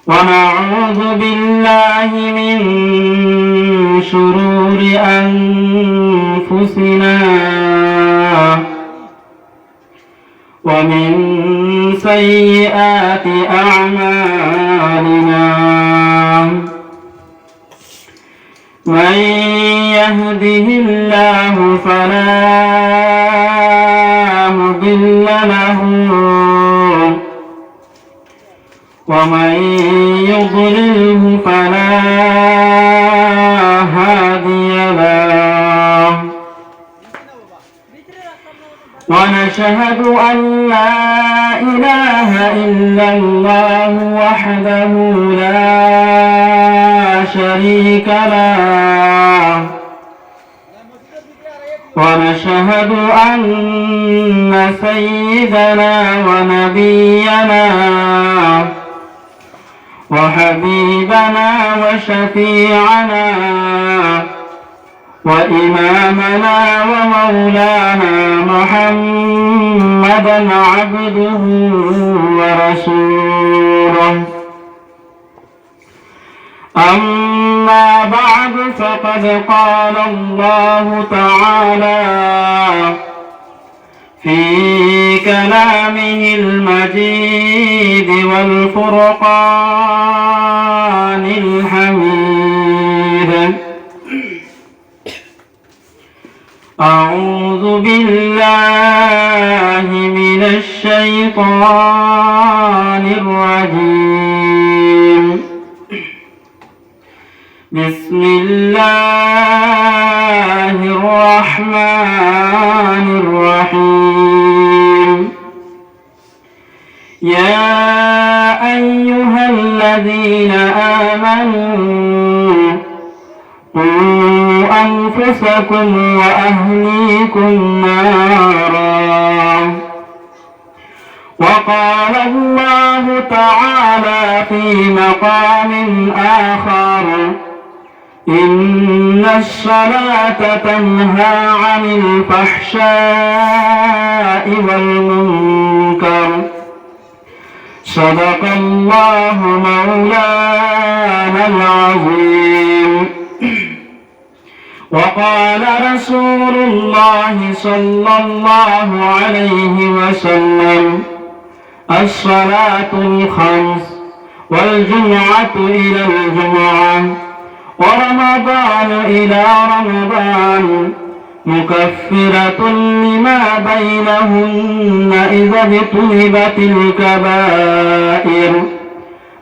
ونعوذ بالله من شرور أنفسنا ومن سيئات أعمالنا من يهده الله فلا مضل له ومن يضلله فلا هادي له ونشهد أن لا إله إلا الله وحده لا شريك له ونشهد أن سيدنا ونبينا وحبيبنا وشفيعنا وإمامنا ومولانا محمدا عبده ورسوله أما بعد فقد قال الله تعالى في كلامه المجيد والفرقان الحميد أعوذ بالله من الشيطان الرجيم بسم الله الرحمن الرحيم يا أيها الذين آمنوا قوا أنفسكم وأهليكم نارا وقال الله تعالى في مقام آخر إن الصلاة تنهى عن الفحشاء والمنكر صدق الله مولانا العظيم وقال رسول الله صلى الله عليه وسلم الصلاة الخمس والجمعة إلى الجمعة ورمضان إلى رمضان مكفرة لما بينهن إذا اجتنبت الكبائر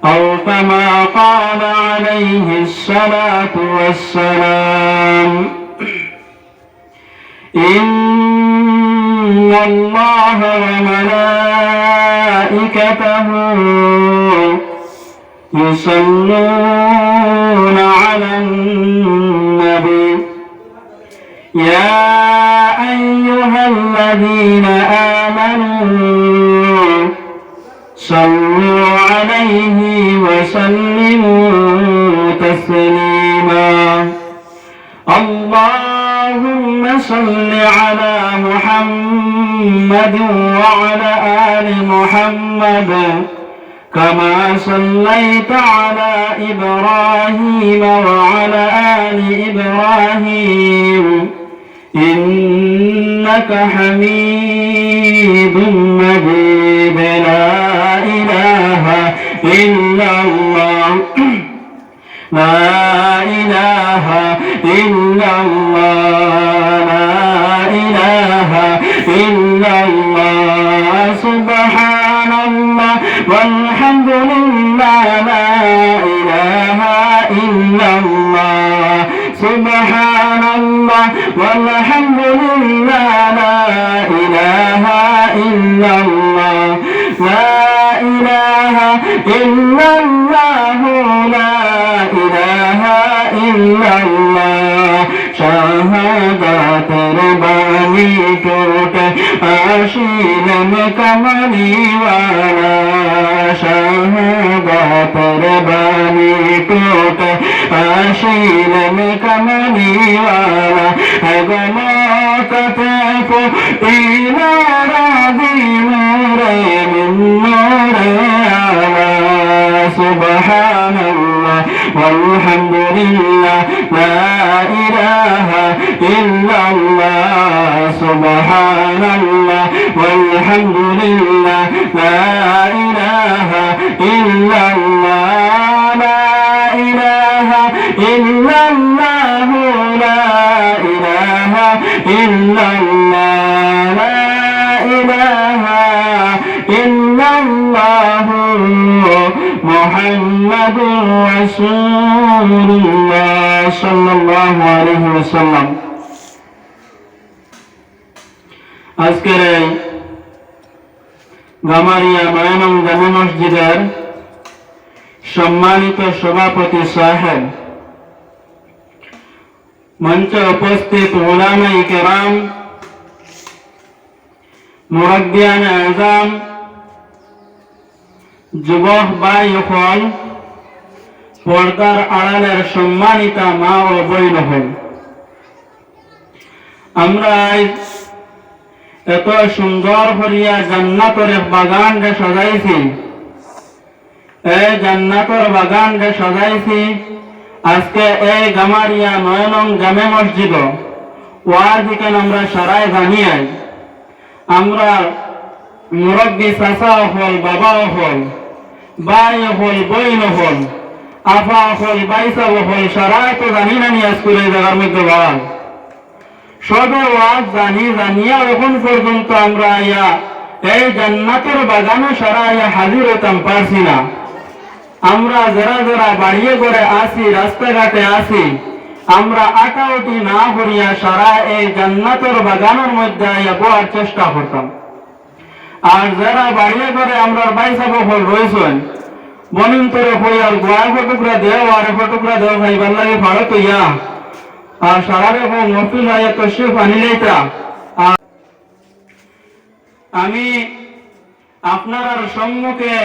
أو كما قال عليه الصلاة والسلام إن الله وملائكته يصلون على النبي يا أيها الذين آمنوا صلوا عليه وسلموا تسليما اللهم صل على محمد وعلى آل محمد كما صليت على إبراهيم وعلى آل إبراهيم إنك حميد مجيد لا إله إلا الله لا إله إلا الله لا إله إلا الله سبحان الله والحمد لله لا إله إلا الله سبحان الله والحمد لله لا إله إلا الله لا إله إلا الله لا إله إلا الله شهادة رباني توت آشيلم كمالي والا شهادة رباني توت آشيلم كمالي والا أغمى كتفو إلى راضي نور من نور সুবহানাল্লাহ ওয়ালহামদুলিল্লাহ লা ইলাহা ইল্লাল্লাহ সুবহানাল্লাহ ওয়ালহামদুলিল্লাহ লা ইলাহা ইল্লাল্লাহ লা ইলাহা ইল্লাল্লাহ লা ইলাহা ইল্লাল্লাহ লা ইলাহা ইল্লাল্লাহ মুহাম্মাদুর রাসূলুল্লাহ সাল্লাল্লাহু আলাইহি ওয়াসাল্লাম। আজকের এই গামারিয়া ৯ নং জামে মসজিদের সম্মানিত সভাপতি সাহেব, মঞ্চে উপস্থিত উলামায়ে কেরাম, মুরব্বিয়ানে আযম, যুবক ভাই হল, পর্দার আড়ালের সম্মানিতা মা ও বোন হল, আমরা এত সুন্দর করিয়া জান্নাতের বাগান রে সাজাইছি। এই জান্নাতের বাগান রে সাজাইছি আজকে এই গামারিয়া ৯ নং জামে মসজিদ ওয়াজিকান আমরা সারাই জানিয়াই আমরা মুরব্বী চাচা হল, বাবা হল, ভাই হল, বইন হল, আফা হল, বাইসা হল, সারাই তো জানি না নিয়ে আজকে এই জায়গার মধ্যে বাগান সবে ওয়াজ জানিয়া এখন পর্যন্ত আমরা এই জান্নাতের বাগানে সারা হাজির হতাম পারছি না। আমরা যারা বাড়িয়ে করে আসি, রাস্তাঘাটে আসি, আমরা আটাউটি না করিয়া সারা এই জান্নাতের বাগানের মধ্যে বলার চেষ্টা করতাম। আর যারা বাড়িয়ে করে আমরা বাইসা বহল রয়েছেন বনিম তোরে হই আর গোয়া ফটুকরা দেও আর ফটুকরা দেও ভাই ভাল লাগে ভারত ইয়া আর সারারে হোক মফিল হয় তশরিফ আনিলেইতা। আমি আপনার সম্মুখে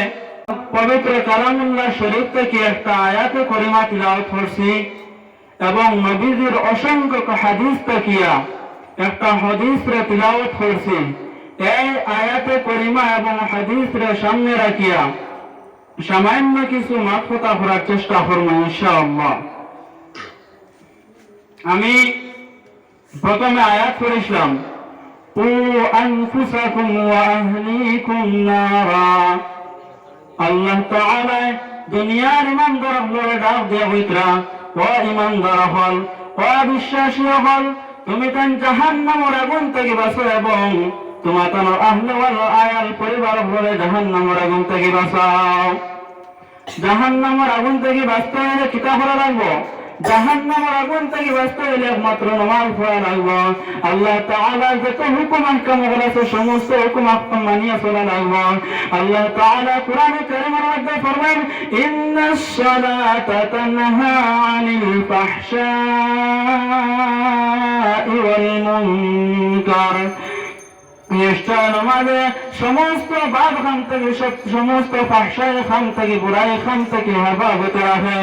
পবিত্র কালামুল্লাহ শরীফ থেকে একটা আয়াতে করিমা তিলাওয়াত করছি এবং নবীজির অসংখ্য হাদিস থেকে একটা হাদিস রে তিলাওয়াত করছি। এই আয়াতে করিমা এবং হাদিস রে সামনে রাখিয়া সামান্য কিছু মাতকথা করার চেষ্টা করব ইনশাআল্লাহ। আমি প্রথমে আয়াত পড়িলাম, কু আনফুসাকুম ওয়া আহলিকুম নারা। আল্লাহ তাআলা দুনিয়ার ইমানদার হলে ডাক দেয়া হইতরা, ও ইমানদার হল, ও বিশ্বাসী হল, তুমি তান জাহান্নামের আগুন থেকে বাঁচো এবং তোমার তার আহলে ওয়াল আয়াল পরিবার হলে জাহান্নামের আগুন থেকে বাঁচাও। জাহান্নামের আগুন থেকে বাঁচতে হলে কিতা করা লাগবো? জাহান্নামের আগুন থেকে বাঁচতে হলে একমাত্র নামাজ পড়া লাগবে। আল্লাহ তাআলা যত হুকুম আহকাম আছে সমস্ত হুকুম আহকাম মানিয়ে চলা লাগবে। আল্লাহ তাআলা কোরআনে কারীমের মধ্যে ফরমান, ইন্নাস সালাতা তানহা আনিল ফাহশাই ওয়াল মুনকার। নিশ্চয় নামাজে সমস্ত বাদ খান থেকে, সমস্ত ফাহশাই খান থেকে, বুরাই খান থেকে হেফাজত রাখে।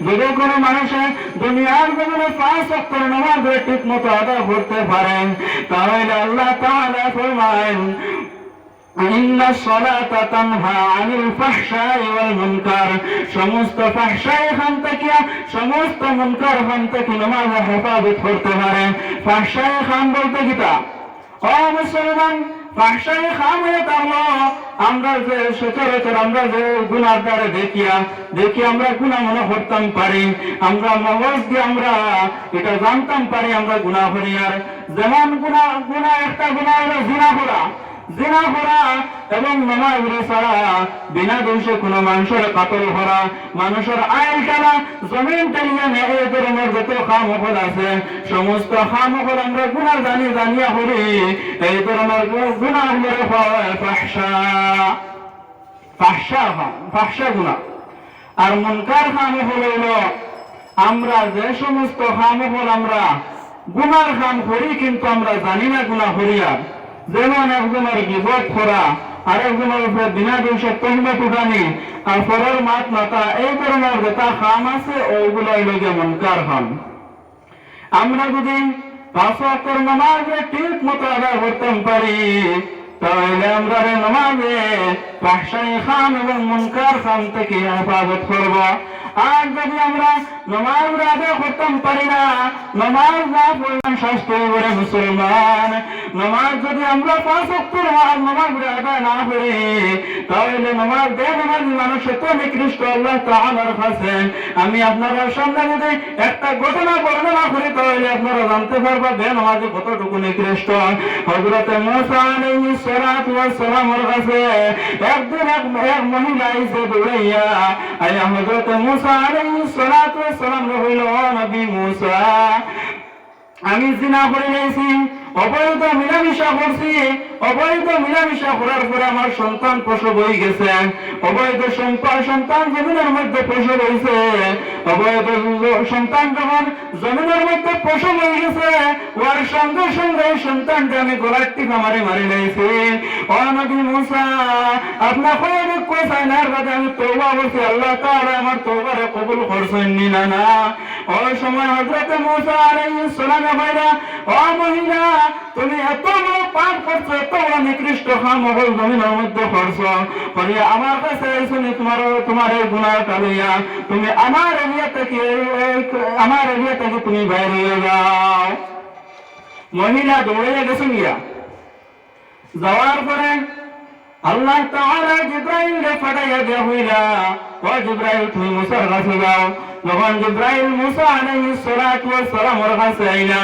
যদি কোনো মানুষের দুনিয়ার জীবনে 5 ওয়াক্ত নামাজ ঠিক মতো আদায় করতে পারেন তাহলে আল্লাহ তাআলা ফরমান, ইন্নাস সালাতা তানহা আনিল ফাহশাই ওয়াল মুনকার। সমস্ত ফাহশাই খান থেকে, সমস্ত মুনকার খান থেকে নামাজ হেফাজত করতে পারে। ফাহশাই খান বলতে কিতা? ও মুসলমান, ফাহশাই খাম হয়ে থাকলো আমরা যে সচরাচর আমরা যে গুনার দ্বারা দেখি আমরা গুনাহ মনে করতাম পারি, আমরা মগজ দিয়ে আমরা এটা জানতাম পারি আমরা গুনাহ করি। আর যেমন গুনাহ একটা গুনাহ হলো জিনা করা এবং নামাজ ছাড়া বিনা দোষে কোনো মানুষের কাতল করা, মানুষের আইল টানা, জমিন টানিয়া নেয়, এই ধরনের যত খামখল আছে সমস্ত খামখল আমরা গুনাহ জানিয়া করি। এই ধরনের গুনাহ হয় ফাহশা গুনাহ। আর মুনকার খামখল হলো আমরা যে সমস্ত খামখল আমরা গুনার কাম করি কিন্তু আমরা জানি না গুনাহ করিয়া। যেমন একজনের গীবত করা, আর একজনের উপরে বিনা দোষে তহমত উঠানি, আর পরের মাত মাতা, এই ধরনের যেটা খাম আছে ওইগুলো হইল মুনকার খাম। আমরা যদি 5 ওয়াক্তের নামাজ ঠিক মতো আদায় করতে পারি তাহলে আমরা নামাজে ফাহশাই খাম এবং মুনকার খাম থেকে হেফাজত করব। আর যদি আমরা নামাজ আদায় করতাম পারি না, নামাজ না পড়লাম শাস্তি করে মুসলমান। নামাজ যদি আমরা 5 ওয়াক্তের নামাজ আদায় না করি, তাহলে নামাজ বেনামাজি মানুষ এত নিকৃষ্ট আল্লাহ তাআলার কাছে। আমি আপনারা সামনে যদি একটা ঘটনা বর্ণনা করি, তাহলে আপনারা জানতে পারবেন বেনামাজি কতটুকু নিকৃষ্ট। হযরত মুসা আলাইহিস সালাতু ওয়াস সালামের কাছে একদিন এক মহিলা এসে দৌড়াইয়া আয়া হযরত মুসা আলাইহিস সালাতু ওয়াস সালাম কইল, ও নবী মুসা, আমি জিনা করে নিয়েছি, অবৈধ মিলামিশা করছি, অবৈধ মিলামিশা করার পরে আমার সন্তান প্রসব হয়ে গেছে। অবৈধ সন্তান জমিনের মধ্যে প্রসব হয়েছে। অবৈধ সন্তান যখন জমিনের মধ্যে প্রসব হয়ে গেছে, ওর সঙ্গে সঙ্গে সন্তানকে আমি গলার টিপা মারি নিয়েছি। ও নবী মুসা, আপনার কই চাই না বাদে আমি তওবা করছি, আল্লাহ তাআলা আমার তওবারে কবুল করছেন না না। ওই সময় হযরত মুসা আলাইহিস সালাম কইরা, ও মহিলা, তুমি এত বড় পাপ করছো, এত বড় নিকৃষ্ট কাম মহল জমিনের মধ্যে করছো, করিয়া আমার কাছে শুনি তোমার এই গুনাহটা লইয়া তুমি আমার এরিয়া থেকে তুমি বাইরে হয়ে যাও। মহিলা দৌড়ে গেছে গিয়া, যাওয়ার পরে আল্লাহ তাআলা জিবরাইলকে পাঠাইয়া দেয়া হইলা, ও জিবরাইল তুমি মুসার কাছে যাও। যখন জিবরাইল মুসা আলাইহিস সালাতু ওয়াস সালামের কাছে আইলা,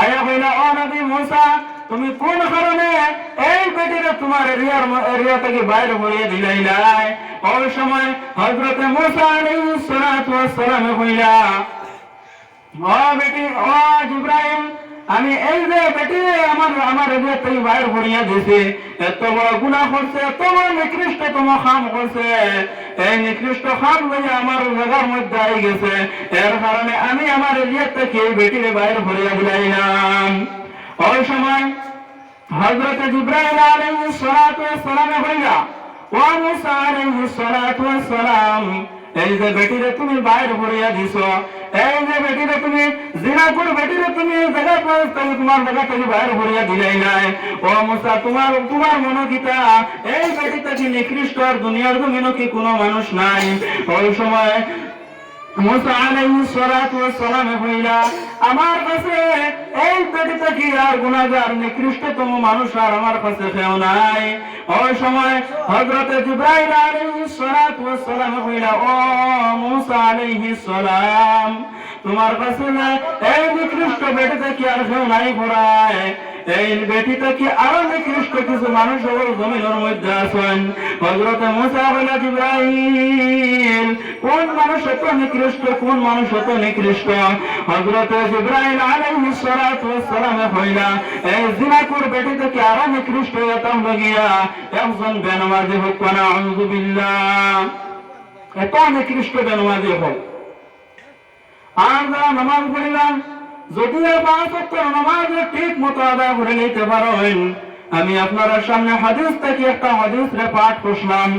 আয়া কইলা, ও নবী মুসা, তুমি কোন কারণে এই বেটিরে তোমার এরিয়া থেকে বাইরে হইয়া দিলাইলাই? ওই সময় হযরত মুসা আলাইহিস সালাতু ওয়াস সালাম কইলা, ও বেটি, ও জিবরাইল, আমি এই যে বেটি আমার এরিয়া থেকে বাইরে হইয়া দিয়েছি, এত বড় গুনাহ করছে, এত বড় নিকৃষ্টতম কাম করছে, এই নিকৃষ্ট কাম লইয়া আমার জায়গার মধ্যে আই গেছে, এর কারণে আমি আমার এরিয়া থেকে এই বেটিরে বাইরে হইয়া দিলাইলাম। ওই সময় হযরত জিবরাইল আলাইহিস সালাতু ওয়াস সালাম কইলা, ও মুসা আলাইহিস সালাতু ওয়াস সালাম, এই যে বেটিরে তুমি বাইরে হইয়া দিছো, এই যে বেটিরে তুমি জিনা করে বেটিরে তুমি জায়গা থেকে তোমার জায়গা থেকে বাইরে হইয়া দিলাই নাই, ও মুসা, তোমার মনোগীতা এই বেটিটা কি নিকৃষ্ট আর দুনিয়ার জমিনে কি কোনো মানুষ নাই? ওই সময় মুসা আলাইহিস সালাতু ওয়াস সালাম কইলা, আমার কাছে এই বেটিটা কি আর গুনাহগার নিকৃষ্টতম মানুষ আর আমার কাছে কেউ নাই। ওই সময় হযরত জিবরাইল আলাইহিস সালাতু ওয়াস সালাম কইলা, ও মুসা আলাইহিস সালাম, তোমার কাছে এই নিকৃষ্ট বেটিটা কি আর কেউ নাই পড়ায়? এই বেটিটা কি আরো নিকৃষ্ট কিছু মানুষ জমিনের মধ্যে আছেন? হযরত মুসা বলে, জিবরাইল, কোন মানুষ এত নিকৃষ্ট, কোন মানুষ এত নিকৃষ্ট? হযরত জিবরাইল আলাইহিস সালাতু ওয়াস সালাম কইলা, এই জিনাকুর বেটিটা কি আরো নিকৃষ্ট হতাম লাগিয়া একজন বেনামাজি হোক, না আউযু বিল্লাহ, এত নিকৃষ্ট বেনামাজি হোক। আর যারা নামাজ পড়িলাম, যদি 5 ওয়াক্তের নামাজ ঠিক মতো আদায় করে নিতে পারেন, আমি আপনার সামনে হাদিস থেকে একটা হাদিস পাঠ করলাম।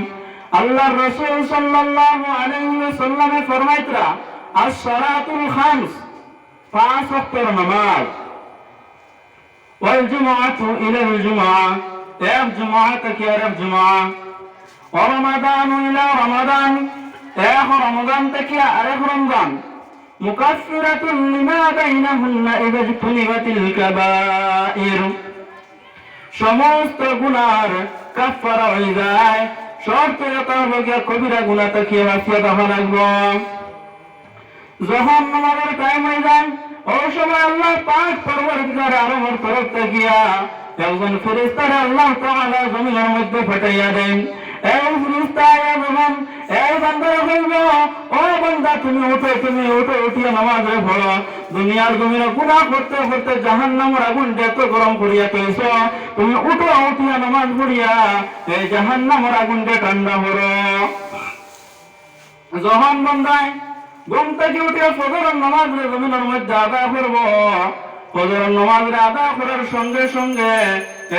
আল্লাহর রাসূল সাল্লাল্লাহু আলাইহি ওয়াসাল্লাম ফরমাইতরা, আস-সালাতুল খামস, 5 ওয়াক্তের নামাজ, ওয়াল জুমআতু ইলাল জুমআ, এক জুমআ থেকে আরেক জুমআ, ওয়া রমাদানু ইলা রমাদান, এক রমজান থেকে আরেক রমজান, মুকাফফিরাতুন লিমা বাইনাহুন্না ইযা ইজতুনিবাতিল কাবাইর, সমস্ত গুনার কাফফারা হয়ে যায়। শর্ত এটা হলো কবিরা গুনাহ থেকে বাঁচিয়ে থাকা লাগবে। যখন নামাজের টাইম হয়ে যায়, ওই সময় আল্লাহ পাক পরবর্তীকালে আলমের তরফ থেকে একজন ফেরেশতারে আল্লাহ তাআলা জমিনের মধ্যে পাঠাইয়া দেন। এই ফেরেশতা যখন এই বান্দারে বলবে, ও বান্দা, তুমি উঠো, উঠিয়া নামাজে পড়ো, দুনিয়ার জমিনে গুনাহ করতে করতে জাহান্নামের আগুন এত গরম করিয়া পেয়েছ, তুমি উঠো, উঠিয়া নামাজ পড়িয়া এই জাহান্নামের আগুনটা ঠান্ডা করো। যখন বান্দায় ঘুম থেকে উঠে ফজরের নামাজ জমিনের মধ্যে আদায় করবো, ফজরের নামাজ আদায় করার সঙ্গে সঙ্গে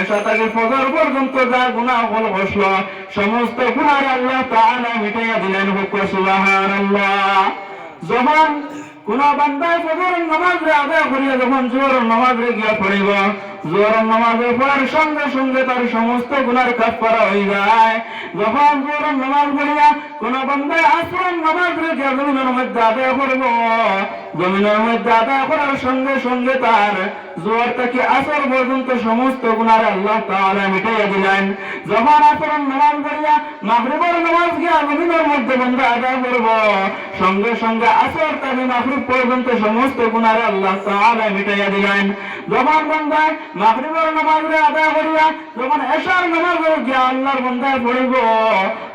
এসা থেকে ফজর পর্যন্ত যা গুনাহ হল বসলো, সমস্ত গুনাহ আল্লাহ তাআলা মিটাইয়া দিলেন। সুবহানাল্লাহ। যখন কোন বান্দায় ফজরের নামাজ আদায় করিয়া যখন জোহরের নামাজ গিয়া পড়িব, জোহরের নামাজ পড়ার সঙ্গে সঙ্গে তার সমস্ত গুনার কাফারা হয়ে যায়। যখন জোহরের নামাজ পড়িয়া কোন বান্দা আসরের নামাজ রেখে জমিনের মধ্যে আদায় করব, জমিনের মধ্যে আদায় করার সঙ্গে সঙ্গে তার জোহর থেকে আসর পর্যন্ত সমস্ত গুনার আল্লাহ তাআলা মিটাইয়া দিলেন। যখন আসরের নামাজ পড়িয়া মাগরিবের নামাজ গিয়া জমিনের মধ্যে বান্দা আদায় করব, সঙ্গে সঙ্গে আসর থেকে মাগরিব পর্যন্ত সমস্ত গুনার আল্লাহ তাআলা মিটাইয়া দিলেন। যখন বান্দা মাগরিবের নামাজ আদায় করিয়া যখন এশার নামাজ গিয়া আল্লাহর বান্দায় পড়িব,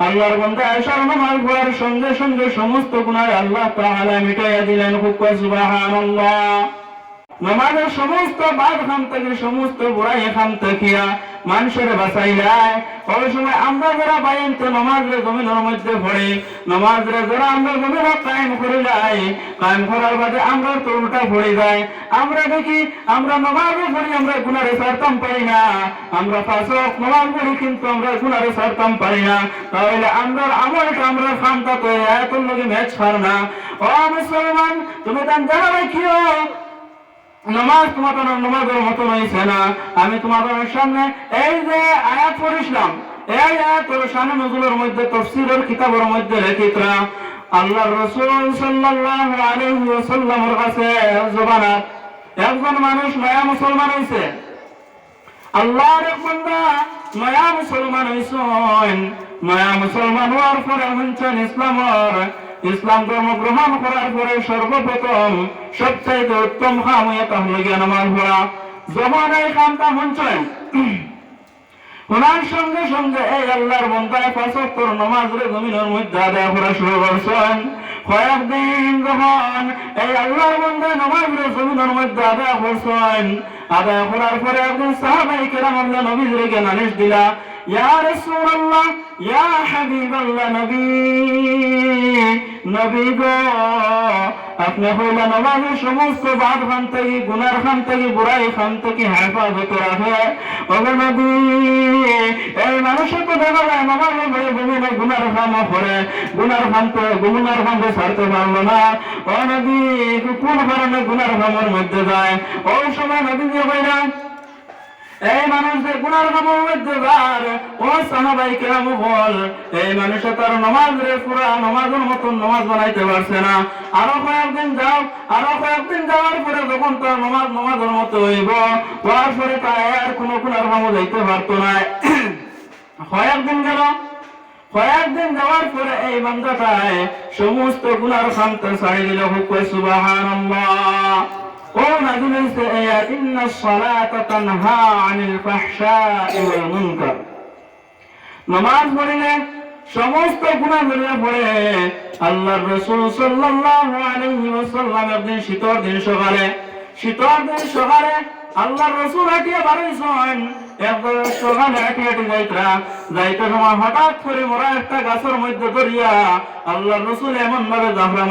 আল্লাহর বান্দা এশার নামাজ পড়ার সঙ্গে সঙ্গে সমস্ত গুনাহ আল্লাহ তাআলা মিটাইয়া দিলেন। সুবহানাল্লাহ। নামাজের সমস্ত বাদ খাম থেকে সমস্ত বুড়াই খাম থাকিয়া মানুষের বাঁচাইলাই। ওই সময় আমরা যারা বাইনতে নামাজের জমিনের মধ্যে পড়ে, নামাজের যারা আমরা জমিন কায়েম করিলাই, কায়েম করার বাদে আমরা তো উল্টা পড়ে যাই। আমরা দেখি আমরা নামাজে পড়ি, আমরা গুনারে ছাড়তাম পারি না। আমরা পাঁচ ওয়াক্ত নামাজ পড়ি কিন্তু আমরা গুনারে ছাড়তাম পারি না। তাহলে আমরা আমলটা আমরা খামটা তো এত লোকে ম্যাচ পার না। ও মুসলমান, তুমি তান জানা রাখিও নামাজ তোমাদের নামাজের মতো হয়েছে না। আমি তোমাদের সামনে এই যে আয়াত পড়িছিলাম, এই আয়াতের শানে নজুলের মধ্যে তাফসীরের কিতাবের মধ্যে লিখিতরা আল্লাহর রাসূল সাল্লাল্লাহু আলাইহি ওয়াসাল্লামের কাছে জবানাত একজন মানুষ নয়া মুসলমান হইছে। আল্লাহর এক বান্দা নয়া মুসলমান হইছেন। নয়া মুসলমান হওয়ার পরে হচ্ছেন ইসলাম ধর্ম গ্রহণ করার পরে সর্বপ্রথম সবচাইতে উত্তম কাম হয়ে তাহলে গিয়ে নামাজ পড়া। যখন এই কামটা হচ্ছেন ওনার সঙ্গে সঙ্গে এই আল্লাহর বান্দায় পাঁচ ওয়াক্ত নামাজের জমিনের মধ্যে আদায় করা শুরু করছেন। কয়েকদিন যখন এই আল্লাহর বান্দায় নামাজের জমিনের মধ্যে আদায় করছেন, আদায় করার পরে একদিন সাহাবায়ে কেরাম আল্লাহ নবীকে নালিশ দিলা, ইয়া রাসূলুল্লাহ, ইয়া হাবিবাল্লাহ, নবী গো, আপনি হইলা নামাজের সমস্ত বাদ খান থেকে, গুনার খান থেকে, বুড়াই খান থেকে হেফাজত রাখে। ওগো নবী, এই মানুষের তো দেখা যায় নামাজে পড়ে বিভিন্ন গুনার খাম করে, গুনার খাম ছাড়তে পারলো না। ও নবী, কোন কারণে গুনার খামের মধ্যে যায়? ওই সময় নবী যে কইলা এই মানুষদের গুনার খামের মধ্যে যায়, ও সাহাবায়ে কেরাম বল এই মানুষে তার নামাজের পুরা নামাজের মতন নামাজ বানাইতে পারছে না। আরো কয়েকদিন যাওয়ার পরে যখন তার নামাজের মতো হইব, হওয়ার পরে তার আর কোনো গুনার খামও যাইতে পারতো না। কয়েকদিন যাওয়ার পরে এই বান্দাটায় সমস্ত গুনার খামতে ছাড়ি দিল। সুবহানাল্লাহ। ও নাযিল হইছে আয়াত, ইন্নাস সালাতা তানহা আনিল ফাহশাই ওয়াল মুনকার। নামাজ পড়িলে সমস্ত গুনাহ ধরিয়া পড়ে। আল্লাহর রাসূল সাল্লাল্লাহু আলাইহি ওয়াসাল্লাম একদিন শীতের দিন সকালে আল্লাহর রাসূল হাঁটিয়া বাড়াইছেন। একবার সকালে হাঁটি যাইতে সময় হঠাৎ করে মোরা একটা গাছের মধ্যে ধরিয়া আল্লাহর রাসূল এমন ভাবে জাফরা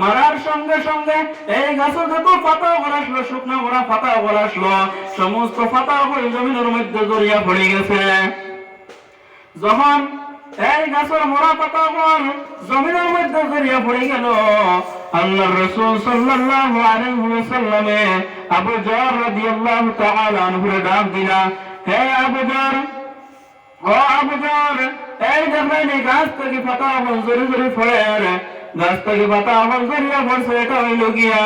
মারার সঙ্গে সঙ্গে এই গাছের যত পাতা আসলো, শুকনা মোরা পাতা আসলো, সমস্ত পাতা করে জমিনের মধ্যে জড়িয়া পড়ে গেছে। যখন এই গাছের মোরা পাতা জমিনের মধ্যে জড়িয়া পড়ে গেল, আল্লাহর রাসূল সাল্লাল্লাহু আলাইহি ওয়াসাল্লামে আবু যর রাদিয়াল্লাহু তাআলা আনহু ডাক দিলা, হে আবু যর, ও আবু যর, এই দেখেন এই গাছ থেকে পাতা জড়ি পড়ে, গাছ থেকে পাতা জড়িয়া পড়ছে। এটা হইল গিয়া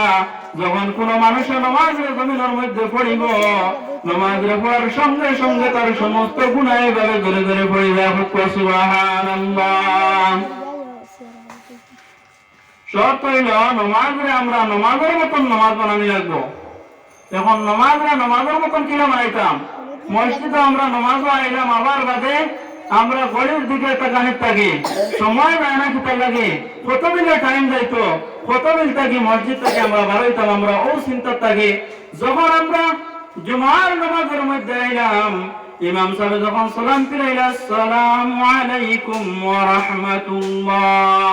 যখন কোন মানুষের নামাজের জমিনের মধ্যে পড়িব, নামাজের পড়ার সঙ্গে সঙ্গে তার সমস্ত গুনাহ এইভাবে ধরে ধরে পড়ে যায়। সুবহানাল্লাহ। শর্ত হইল নামাজে আমরা নামাজের মতন নামাজ বানানি রাখবো। এখন নামাজের মতন কিনা বানাইতাম, মসজিদে আমরা নামাজ আইলাম, আবার বাদে আমরা গড়ির দিকে তাকানির থাকি, সময় যায় না কিতা লাগে, কত মিলে টাইম যাইতো, কত মিল থাকি মসজিদ থেকে আমরা বাড়াইতাম, আমরা ও চিন্তা থাকি। যখন আমরা জুমার নামাজের মধ্যে আইলাম, ইমাম সাহেব যখন সালাম ফিরাইলা, আসসালামু আলাইকুম ওয়া রাহমাতুল্লাহ,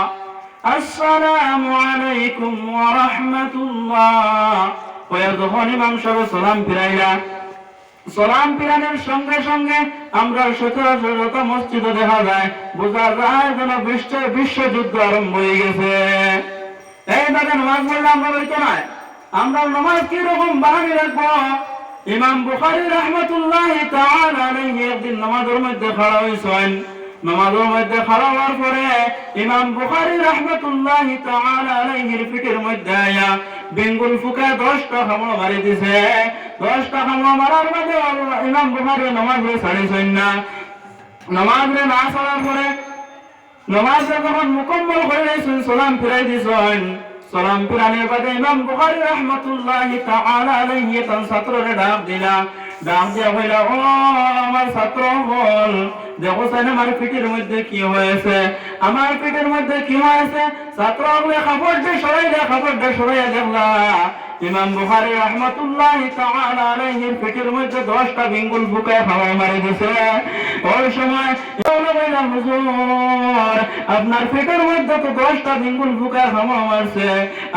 আসসালামু আলাইকুম ওয়া রাহমাতুল্লাহ, ওয়া যখন ইমাম সাহেব সালাম ফিরাইলা, সালাম ফিরানোর সঙ্গে সঙ্গে আমরা সচরাচর মসজিদে দেখা যায়, বোঝা যায় যেন বিশ্বযুদ্ধ আরম্ভ হয়ে গেছে। এইভাবে নামাজ পড়লে আমরা বলতে নয়, আমরা নামাজ কিরকম বানানি রাখবো, ইমাম বুখারী রাহমাতুল্লাহি তাআলা আলাইহি একদিন নামাজের মধ্যে খাড়া হইছেন। নামাজের মধ্যে খাড়া হওয়ার পরে ইমাম বুখারী রাহমাতুল্লাহি তাআলা আলাইহির পিঠের মধ্যে আয়া বেঙ্গুল ফুকা 10টা হামলা মারি দিছে। 10টা হামলা মারার মধ্যে ইমাম বুখারী নামাজে ছাড়িছেন না। নামাজে না ছাড়ার পরে নামাজে যখন মুকম্মল হয়েছেন সালাম ফিরাই দিছেন। সালাম ফিরানোর বাদে ইমাম বুখারী রাহমাতুল্লাহি তাআলা আলাইহি তার ছাত্ররে ডাক দিলা। ডাক দিয়া কইলা, ও আমার ছাত্র বল, দেখো সাইন আমার পিঠের মধ্যে কি হয়েছে, আমার পিঠের মধ্যে কি হয়েছে। ছাত্র বলে কাপড়টা সরাইয়া দেখলা ইমাম বুখারী রাহমাতুল্লাহি তাআলা আলাইহির পিঠের মধ্যে 10টা বেঙ্গুল ফুকায় হাওয়া মারি দিছে। ওই সময় বললাম, হুজুর আপনার পেটের মধ্যে তো 10টা বেঙ্গুল ফুকায় হাওয়া মারছে,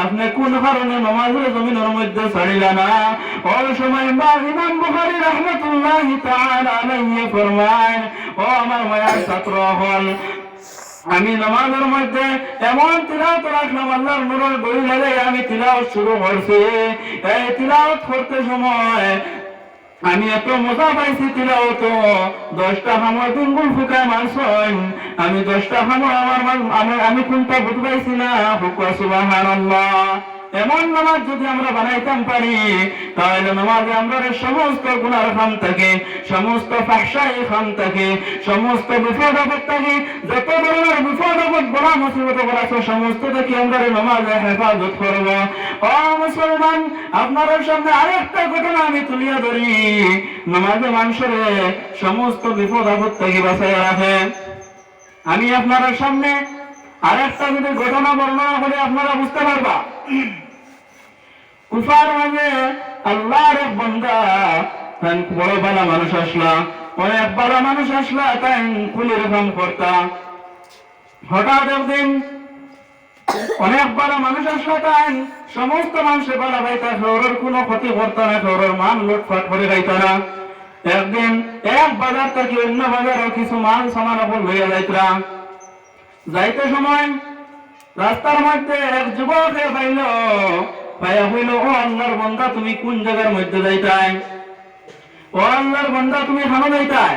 আপনি কোন কারণে নামাজের জমিনের মধ্যে ছাড়িলা না? ওই সময় ইমাম বুখারী রাহমাতুল্লাহি তাআলা আলাইহি ফরমায়, ও আমার মায়ের ছাত্র হল, আমি নামাজের মধ্যে এমন তিলাওয়াত রাখলাম, আল্লাহর নূরের দড়ি লাগাই আমি তিলাওয়াত শুরু করছি। এই তিলাওয়াত করতে সময় আমি এত মজা পাইছি তিলাওয়াত। 10টা হামর বেঙ্গুল ফুকায় মারছেন, আমি 10টা হামর আমি কোনটা বুঝ পাইছি না। হুকুয়া সুবহানাল্লাহ। এমন নামাজ যদি আমরা বানাইতাম পারি, তাহলে নামাজে আমরা সমস্ত গুনার খাম থাকে, সমস্ত ফাহশাই খাম থাকে, সমস্ত বিপদ আপদ থাকে, যত ধরনের বিপদ আপদ বড় মুসিবত আছে সমস্ত থেকে আমরা নামাজে হেফাজত করব। ও মুসলমান, আপনার সামনে আরেকটা ঘটনা আমি তুলিয়া ধরি। নামাজে মানুষের সমস্ত বিপদ আপদ থেকে বাঁচাইয়া রাখে। আমি আপনার সামনে আরেকটা যদি ঘটনা বর্ণনা করে আপনারা বুঝতে পারবা। কুফার মাঝে আল্লাহর এক বান্দা, বড় বালা মানুষ আসলা, অনেক বালা মানুষ আসলা, তাই কুলির কাম করতা। হঠাৎ একদিন অনেক বালা মানুষ আসলা, তাই সমস্ত মানুষের বালা গাইতা, শহরের কোনো ক্ষতি করতা না, শহরের মান লুটফাট করে গাইতা না। একদিন এক বাজার থেকে অন্য বাজারও কিছু মাল সামান লইয়া যাইতরা। যাইতে সময় রাস্তার মধ্যে এক যুবকে পাইল, পাইয়া হইল, ও আল্লাহর বান্দা তুমি কোন জায়গার মধ্যে যাইতাই? ও আল্লাহর বান্দা তুমি খানো যাইতাই?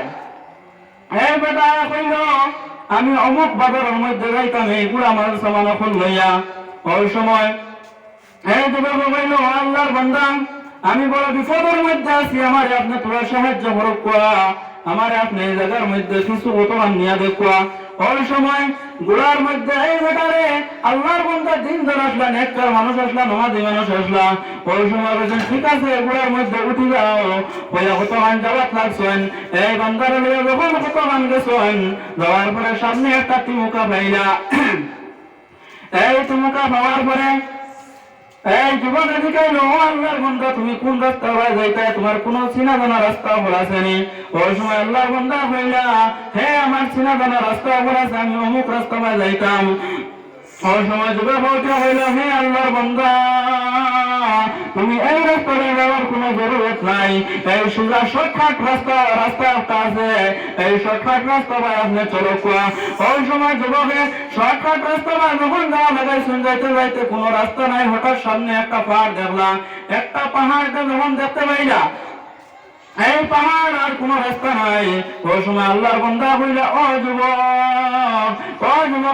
এই বেটা কইল, আমি অমুক বাজারের মধ্যে যাইতাম, এইগুলো আমার সামান এখন লইয়া। ওই সময় এই যুবক কইল, ও আল্লাহর বান্দা আমি বড় বিপদের মধ্যে আছি, আমার আপনি তোরা সাহায্য করক, আমার আপনি এই জায়গার মধ্যে কিছু বর্তমান নিয়ে দেখুয়া। ওই সময় গুড়ার মধ্যে এই বেটারে আল্লাহর বান্দা দিন ধরে আসলা, নেককার মানুষ আসলা, নামাজি মানুষ আসলা। ওই সময় বলছেন, ঠিক আছে গুড়ার মধ্যে উঠি যাও, বইয়া কতমান যাওয়াত লাগছেন। এই বান্দারে লিয়ে যখন কতমান গেছেন, যাওয়ার পরে সামনে একটা তিমুকা পাইলা। এই তিমুকা পাওয়ার পরে এই যুবক জিজ্ঞাসা, ও আল্লাহর বান্দা তুমি কোন রাস্তা হয়ে যাইতে, তোমার কোন চিনা জানা রাস্তা ওপর আসেনি? ওই সময় আল্লাহর বান্দা কইলা, হে আমার চিনা জানা রাস্তা ওপর আছে, আমি অমুক রাস্তা হয়ে যাইতাম। ওই সময় যুবক হইল, হে আল্লাহর বান্দা তুমি এই রাস্তায় যাওয়ার কোন জরুরত নাই, এই সোজা শর্টকাট রাস্তা একটা আছে, এই শর্টকাট রাস্তা ভাই আপনি চলো। ওই সময় যুবকে শর্টকাট রাস্তা ভাই যখন যাওয়া লাগাইছেন, যাইতে যাইতে কোনো রাস্তা নাই, হঠাৎ সামনে একটা পাহাড় দেখলাম। একটা পাহাড়টা যখন দেখতে পাইলা, এই পাহাড় আর কোন রাস্তা নাই। ওই সময় আল্লাহর বান্দা কইলা, ও যুবক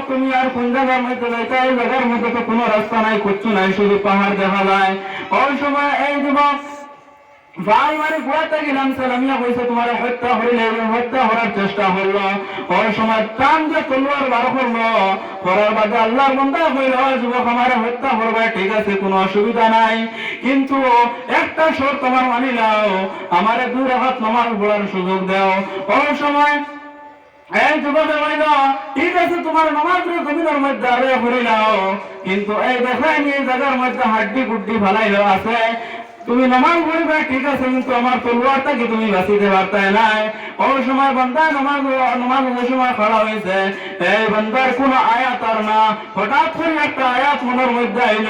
তুমি আর কোন জায়গার মধ্যে যাইতে? এই জায়গার মধ্যে তো কোনো রাস্তা নাই, কিচ্ছু নাই, শুধু পাহাড় দেখা যায়। ওই সময় এই যুবক ভাই মানে ঘুরাতে গেলাম, সালামিয়া কইছে তোমার হত্যা হইলে, হত্যা করার চেষ্টা করলো। ওই সময় টান যে তলোয়ার বার করলো, করার বাদে আল্লাহর বান্দা কইল, যুবক আমার হত্যা করবে, ঠিক আছে কোনো অসুবিধা নাই, কিন্তু একটা শর্ত তোমার মানিলাও, আমারে 2 রাকাত নামাজ পড়ার সুযোগ দাও। ওই সময় এই যুবক বলিল, ঠিক আছে তোমার নামাজের জমিনের মধ্যে আদায় করিলাও, কিন্তু এই দেখায় নিয়ে জায়গার মধ্যে হাড্ডি গুড্ডি ফালাইল আছে, তুমি নামাজ পড়বে ঠিক আছে, কিন্তু আমার তলোয়ারটা কি তুমি বাঁচিতে পারতাই নাই। ওই সময় বান্দা নামাজ ওই সময় খাড়া হয়েছে, এই বান্দার কোন আয়াত আর না, হঠাৎ করে একটা আয়াত মনের মধ্যে আইল।